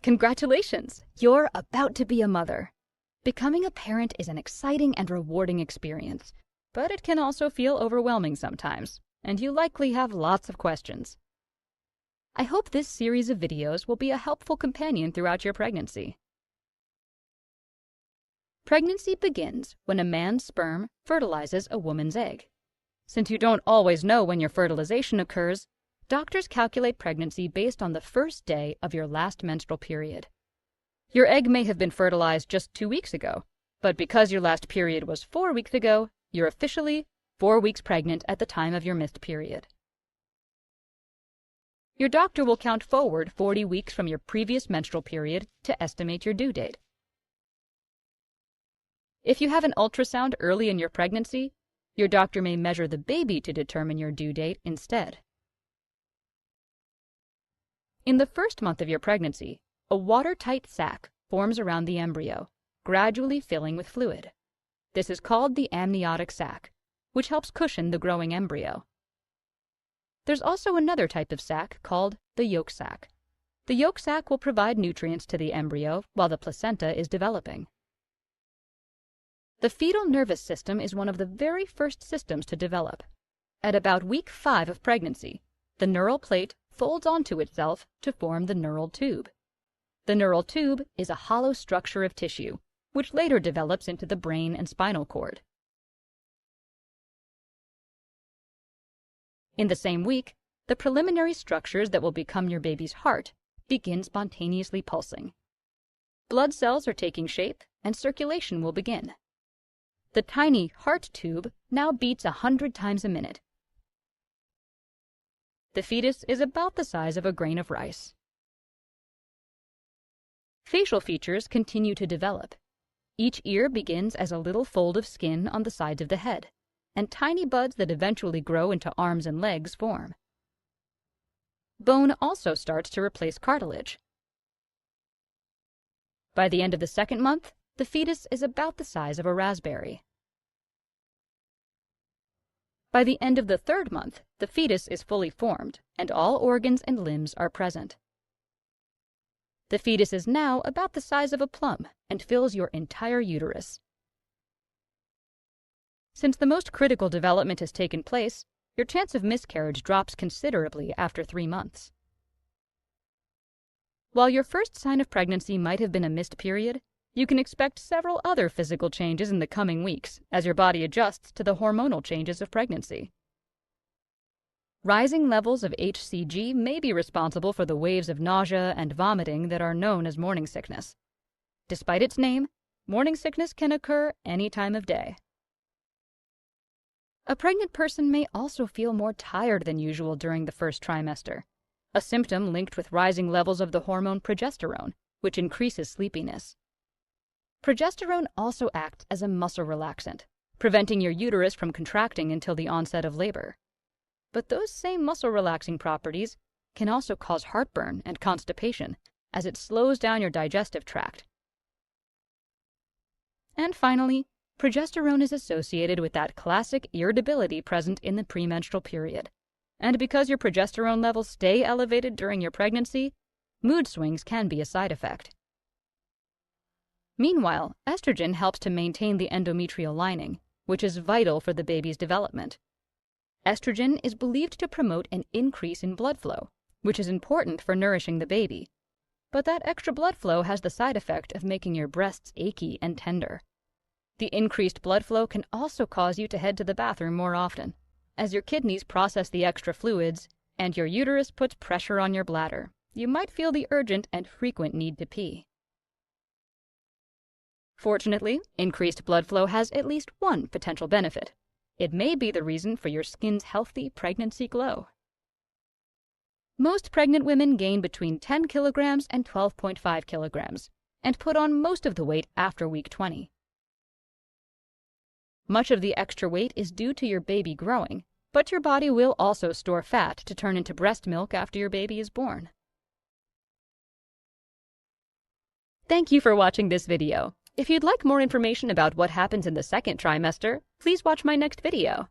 Congratulations! You're about to be a mother. Becoming a parent is an exciting and rewarding experience, but it can also feel overwhelming sometimes, and you likely have lots of questions. I hope this series of videos will be a helpful companion throughout your pregnancy. Pregnancy begins when a man's sperm fertilizes a woman's egg. Since you don't always know when your fertilization occurs, doctors calculate pregnancy based on the first day of your last menstrual period. Your egg may have been fertilized just 2 weeks ago, but because your last period was 4 weeks ago, you're officially 4 weeks pregnant at the time of your missed period. Your doctor will count forward 40 weeks from your previous menstrual period to estimate your due date. If you have an ultrasound early in your pregnancy, your doctor may measure the baby to determine your due date instead. In the first month of your pregnancy, a watertight sac forms around the embryo, gradually filling with fluid. This is called the amniotic sac, which helps cushion the growing embryo. There's also another type of sac called the yolk sac. The yolk sac will provide nutrients to the embryo while the placenta is developing. The fetal nervous system is one of the very first systems to develop. At about week 5 of pregnancy, the neural plate folds onto itself to form the neural tube. The neural tube is a hollow structure of tissue, which later develops into the brain and spinal cord. In the same week, the preliminary structures that will become your baby's heart begin spontaneously pulsing. Blood cells are taking shape, and circulation will begin. The tiny heart tube now beats 100 times a minute. The fetus is about the size of a grain of rice. Facial features continue to develop. Each ear begins as a little fold of skin on the sides of the head, and tiny buds that eventually grow into arms and legs form. Bone also starts to replace cartilage. By the end of the second month, the fetus is about the size of a raspberry. By the end of the third month, the fetus is fully formed, and all organs and limbs are present. The fetus is now about the size of a plum and fills your entire uterus. Since the most critical development has taken place, your chance of miscarriage drops considerably after 3 months. While your first sign of pregnancy might have been a missed period, you can expect several other physical changes in the coming weeks as your body adjusts to the hormonal changes of pregnancy. Rising levels of HCG may be responsible for the waves of nausea and vomiting that are known as morning sickness. Despite its name, morning sickness can occur any time of day. A pregnant person may also feel more tired than usual during the first trimester, a symptom linked with rising levels of the hormone progesterone, which increases sleepiness. Progesterone also acts as a muscle relaxant, preventing your uterus from contracting until the onset of labor. But those same muscle-relaxing properties can also cause heartburn and constipation, as it slows down your digestive tract. And finally, progesterone is associated with that classic irritability present in the premenstrual period. And because your progesterone levels stay elevated during your pregnancy, mood swings can be a side effect. Meanwhile, estrogen helps to maintain the endometrial lining, which is vital for the baby's development. Estrogen is believed to promote an increase in blood flow, which is important for nourishing the baby. But that extra blood flow has the side effect of making your breasts achy and tender. The increased blood flow can also cause you to head to the bathroom more often, as your kidneys process the extra fluids and your uterus puts pressure on your bladder. You might feel the urgent and frequent need to pee. Fortunately, increased blood flow has at least one potential benefit. It may be the reason for your skin's healthy pregnancy glow. Most pregnant women gain between 10 kilograms and 12.5 kilograms and put on most of the weight after week 20. Much of the extra weight is due to your baby growing, but your body will also store fat to turn into breast milk after your baby is born. Thank you for watching this video. If you'd like more information about what happens in the second trimester, please watch my next video.